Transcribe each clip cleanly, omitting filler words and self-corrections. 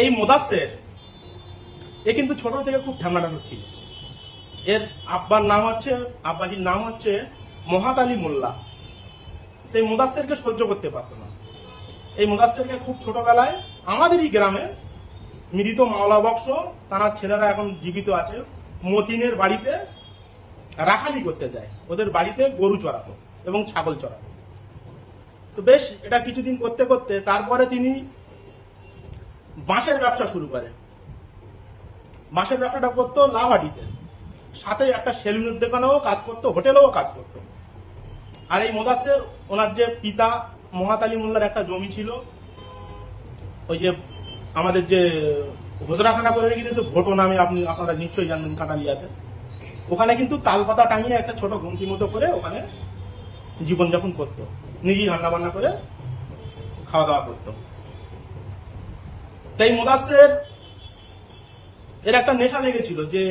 এই মোদাসের এ কিন্তু ছোট থেকে খুব ঠান্ডাটা ছিল। এর আব্বাজির নাম হচ্ছে মহাত আলী মোল্লা। এই মোদাসেরকে সহ্য করতে পারতো না। এই মোদাসেরকে খুব ছোটবেলায় আমাদেরই গ্রামে মৃত মাওলা বক্স তার ছেলেরা এখন জীবিত আছে, মতিনের বাড়িতে রাখালি করতে যায়। ওদের বাড়িতে গরু চড়াতো এবং ছাগল চড়াতো। তো বেশ এটা কিছুদিন করতে করতে তারপরে তিনি বাঁশের ব্যবসা শুরু করেন। বাঁশের ব্যবসাটা করতো লাভাডিতে, সাথে একটা সেলুনের দোকানেও কাজ করতো, হোটেলেও কাজ করতো। আর এই মোদাসের ওনার যে পিতা মহাত আলী মোল্লার একটা জমি ছিল, ওই যে আমাদের যে হোজরাখানা করে গিয়েছে ভোটো নামে, আপনারা নিশ্চয়ই জানবেন কাটালিয়াতে, ওখানে কিন্তু তালপাতা টাঙিয়ে একটা ছোট ঘুমটি মতো করে ওখানে জীবনযাপন করতো, নিজেই রান্না বান্না করে খাওয়া দাওয়া করতো। তাই মোদাসের এর একটা নেশা লেগেছিল যে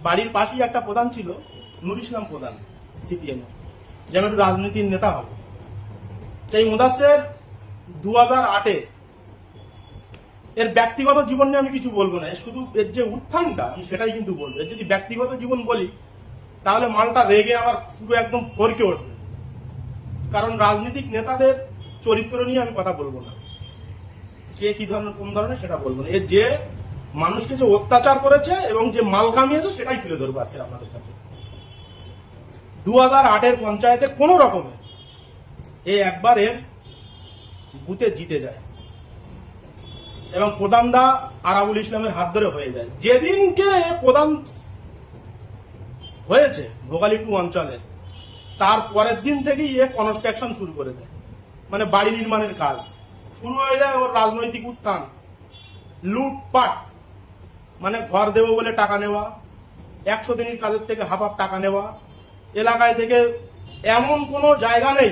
বাড়ির পাশেই একটা প্রধান ছিল, নুর ইসলাম প্রধান, সিপিএম, যেন একটু রাজনীতির নেতা হবে। তাই মোদাসের 2008-এ এর ব্যক্তিগত জীবন নিয়ে আমি কিছু বলবো না, শুধু এর যে উত্থানটা আমি সেটাই কিন্তু বলবো। এর যদি ব্যক্তিগত জীবন বলি তাহলে মালটা রেগে আবার পুরো একদম ফরকে উঠবে, কারণ রাজনৈতিক নেতাদের চরিত্র নিয়ে আমি কথা বলবো না, কে কি ধরনের কোন ধরনের সেটা বলবো না। এর যে মানুষকে যে অত্যাচার করেছে এবং যে মাল কামিয়েছে সেটাই তুলে ধরবো আজকে আপনাদের কাছে। 2008-এর পঞ্চায়েতে কোন রকমে একবার এর বুথে জিতে যায় এবং প্রধানরা আরাবুল ইসলামের হাত ধরে হয়ে যায়। যেদিনকে প্রধান হয়েছে ভোগালী 2 অঞ্চলে, তার পরের দিন থেকেই কনস্ট্রাকশন শুরু করে দেয়, মানে বাড়ি নির্মাণের কাজ শুরু হয়ে যায়। ওর রাজনৈতিক উত্থান, লুটপাট, মানে ঘর দেবো বলে টাকা নেওয়া, 100 দিনের কাজের থেকে হাফ টাকা নেওয়া। এলাকায় থেকে এমন কোনো জায়গা নেই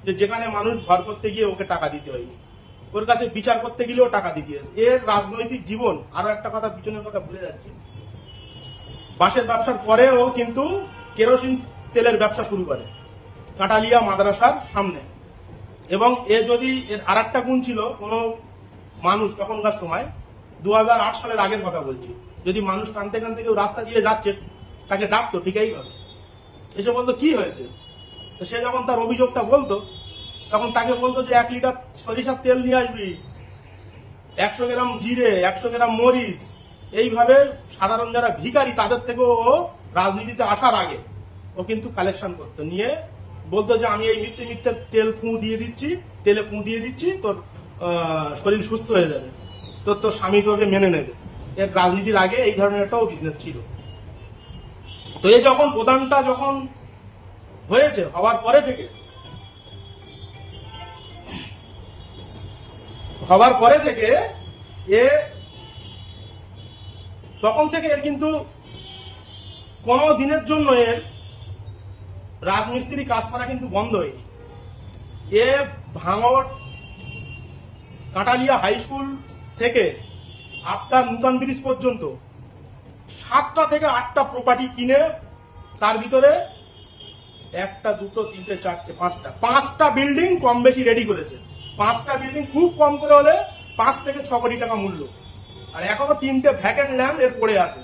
যে যেখানে মানুষ ঘর করতে গিয়ে ওকে টাকা দিতে হয়নি, ওর কাছে বিচার করতে গেলেও টাকা দিতে হয়েছে। এর রাজনৈতিক জীবন, আরো একটা কথা পিছনের কথা ভুলে যাচ্ছি, বাঁশের ব্যবসার পরে ও কিন্তু কেরোসিন তেলের ব্যবসা শুরু করে কাটালিয়া মাদ্রাসার সামনে। এবং যদি এর আর একটা গুণ ছিল, কোন মানুষ তখনকার সময় 2008 সালের আগের কথা বলছি, যদি মানুষ কানতে কানতে কেউ রাস্তা দিয়ে যাচ্ছে তাকে ডাকতো ঠিকই ভাবে, এসে বলতো কি হয়েছে। তো সে যখন তার অভিযোগটা বলতো তখন তাকে বলতো যে 1 লিটার সরিষার তেল নিয়ে আসবি, 100 গ্রাম জিরে, 100 গ্রাম মরিচ। এইভাবে সাধারণ যারা ভিখারি তাদের থেকে ও রাজনীতিতে আসার আগে ও কিন্তু কালেকশন করতো, নিয়ে বলতো যে আমি এই মিথ্যে মিথ্যে তেলে ফু দিয়ে দিচ্ছি, তোর শরীর সুস্থ হয়ে যাবে, তোর স্বামী তোকে মেনে নেবে। এর রাজনীতির আগে এই ধরনের একটাও বিজনেস ছিল। তো এই যখন প্রধানটা যখন হয়েছে, হওয়ার পরে থেকে তখন থেকে এর কিন্তু কোন দিনের জন্য এর রাজমিস্ত্রি কাজ করা কিন্তু বন্ধ হয়নি। ভাঙড় কাটালিয়া হাই স্কুল থেকে আপনার নূতন ব্রিজ পর্যন্ত 7টা থেকে 8টা প্রপার্টি কিনে তার ভিতরে 1টা 2টো 3টে 4টে 5টা বিল্ডিং কম বেশি রেডি করেছে। 5টা বিল্ডিং খুব কম করে হলে 5 থেকে 6 কোটি টাকা মূল্য, আর এখনো 3টে ভ্যাকেন্ট ল্যান্ড এর পড়ে আছে,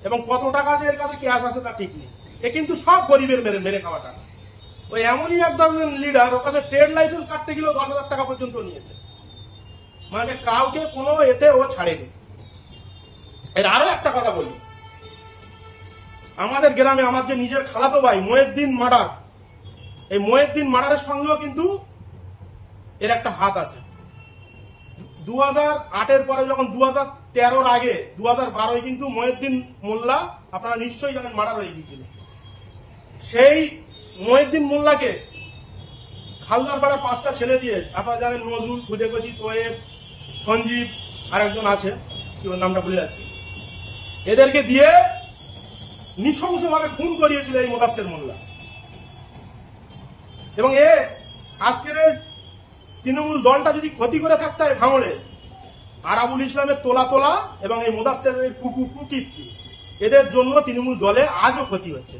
এবং কত টাকা আছে এর কাছে ক্যাশ আছে তা ঠিক নেই। এ কিন্তু সব গরিবের মেরে খাওয়া টাকা। ওই এমনই এক ধরনের লিডার, ওর কাছে ট্রেড লাইসেন্স কাটতে গেলেও 10,000 টাকা পর্যন্ত নিয়েছে, মানে কাউকে কোনো এতে ও ছাড়েনি। এর আরো একটা কথা বলি, আমাদের গ্রামে আমার যে নিজের খালাতো ভাই মহিউদ্দিন মার্ডার, এই মহিউদ্দিন মার্ডারের সঙ্গেও কিন্তু এর একটা হাত আছে। 2008-এর পরে যখন 2013-র আগে 2012-য় কিন্তু মহিউদ্দিন মোল্লা, আপনারা নিশ্চয়ই জানেন, মার্ডার হয়ে গিয়েছিল। সেই মহিউদ্দিন মোল্লাকে খালদার পাড়ার 5টা ছেলে দিয়ে, আপনারা জানেন নজরুল, খুদেগজি, তোয়েব, সঞ্জীব, আর একজন আছে কি ওর নামটা ভুলে যাচ্ছি, এদেরকে দিয়ে নৃশংসভাবে খুন করিয়েছিল এই মোদাসের মোল্লা। এবং আজকের তৃণমূল দলটা যদি ক্ষতি করে থাকতে হয় ভাঙড়ে, আরাবুল ইসলামের তোলা এবং এই মোদাসের কুকীর্তি, এদের জন্য তৃণমূল দলে আজও ক্ষতি হচ্ছে।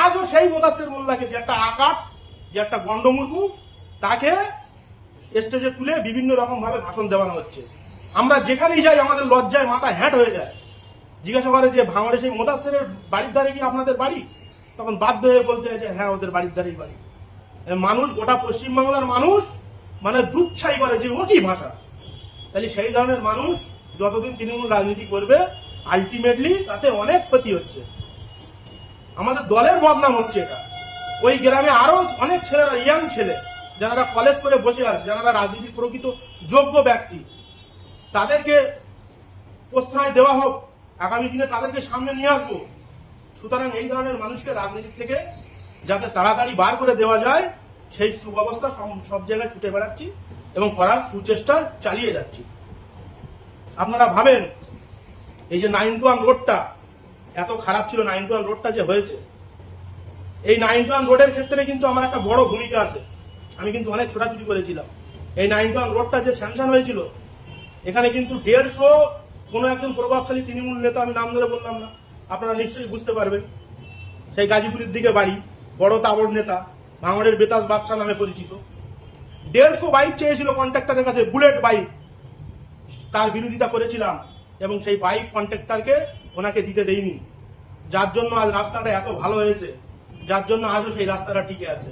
আজও সেই মোদাসের মোল্লাকে, যে একটা আকাট, যে একটা গন্ডমূর্খু, তাকে স্টেজে তুলে বিভিন্ন রকম ভাবে ভাষণ দেওয়ানো হচ্ছে। আমরা যেখানেই যাই আমাদের লজ্জায় মাথা হ্যাট হয়ে যায়। জিজ্ঞাসা করে যে ভাঙড়ে সেই মোদাসেরের বাড়ির ধারে কি আপনাদের বাড়ি? তখন বাধ্য হয়ে বলতে হয় যে হ্যাঁ, ওদের বাড়ির ধারেই বাড়ি। মানুষ, গোটা পশ্চিমবাংলার মানুষ মানে দুচ্ছাই করে যে ও কি ভাষা। তাহলে সেই ধরনের মানুষ যতদিন তৃণমূল রাজনীতি করবে আলটিমেটলি তাতে অনেক ক্ষতি হচ্ছে, আমাদের দলের বদনাম হচ্ছে। এটা ওই গ্রামে আরো অনেক ছেলেরা, ইয়াং ছেলে যারা কলেজ করে বসে আছে, যারা রাজনীতির প্রকৃত যোগ্য ব্যক্তি, তাদেরকে প্রশ্রয় দেওয়া হোক, আগামী দিনে তাদেরকে সামনে নিয়ে আসবো। সুতরাং এই ধরনের মানুষকে রাজনীতি থেকে যাতে তাড়াতাড়ি বার করে দেওয়া যায় সেই সুব্যবস্থা সব জায়গায় ছুটে বেড়াচ্ছি এবং করার সুচেষ্টা চালিয়ে যাচ্ছি। আপনারা ভাবেন এই যে 9-1 রোডটা এত খারাপ ছিল, 9-1 রোডটা যে হয়েছে, এই 9-1 রোডের ক্ষেত্রে কিন্তু আমার একটা বড় ভূমিকা আছে। আমি কিন্তু অনেক ছোটাছুটি করেছিলাম। এই 9-1 রোডটা যে স্যাংশন হয়েছিল, এখানে কিন্তু 150 কোন একজন প্রভাবশালী তৃণমূল নেতা, আমি নাম ধরে বললাম না, আপনারা নিশ্চয়ই বুঝতে পারবেন, সেই গাজীপুরের দিকে বাড়ি, বড় তাবড় নেতা, ভাঙড়ের বেতাজ বাদশা নামে পরিচিত, 150 বাইক চেয়েছিল কন্ট্রাক্টরের কাছে, বুলেট বাইক। তার বিরোধিতা করেছিলাম এবং সেই বাইক কন্ট্রাক্টরকে ওনাকে দিতে দেইনি, যার জন্য আজ রাস্তাটা এত ভালো হয়েছে, যার জন্য আজও সেই রাস্তাটা টিকে আছে।